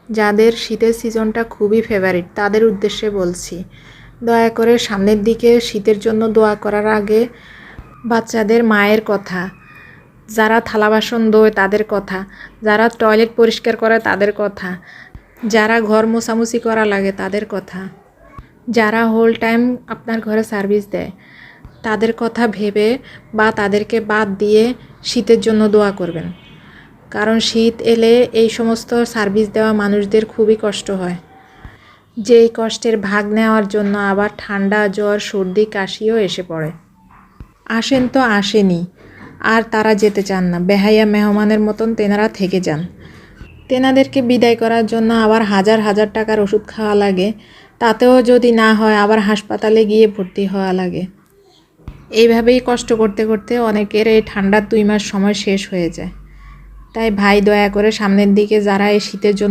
যাদের শীতের সিজনটা খুবই ফেভারিট তাদের উদ্দেশ্যে বলছি, দয়া করে সামনের দিকে শীতের জন্য দোয়া করার আগে বাচ্চাদের মায়ের কথা, যারা থালা বাসন ধোয় তাদের কথা, যারা টয়লেট পরিষ্কার করে তাদের কথা, যারা ঘর মোছামুছি করা লাগে তাদের কথা, যারা হোল টাইম আপনার ঘরে সার্ভিস দেয় তাদের কথা ভেবে বা তাদেরকে বাদ দিয়ে শীতের জন্য দোয়া করবেন। কারণ শীত এলে এই সমস্ত সার্ভিস দেওয়া মানুষদের খুবই কষ্ট হয়। যেই কষ্টের ভাগ নেওয়ার জন্য আবার ঠান্ডা, জ্বর, সর্দি, কাশিও এসে পড়ে। আসেন তো আসেনি, আর তারা যেতে চান না, বেহাইয়া মেহমানের মতন তেনারা থেকে যান। তেনাদেরকে বিদায় করার জন্য আবার হাজার হাজার টাকার ওষুধ খাওয়া লাগে, তাতেও যদি না হয় আবার হাসপাতালে গিয়ে ভর্তি হওয়া লাগে। এইভাবেই কষ্ট করতে করতে অনেকের এই ঠান্ডার 2 মাস সময় শেষ হয়ে যায়। তাই ভাই, দয়া করে সামনের দিকে যারা এই শীতের জন্য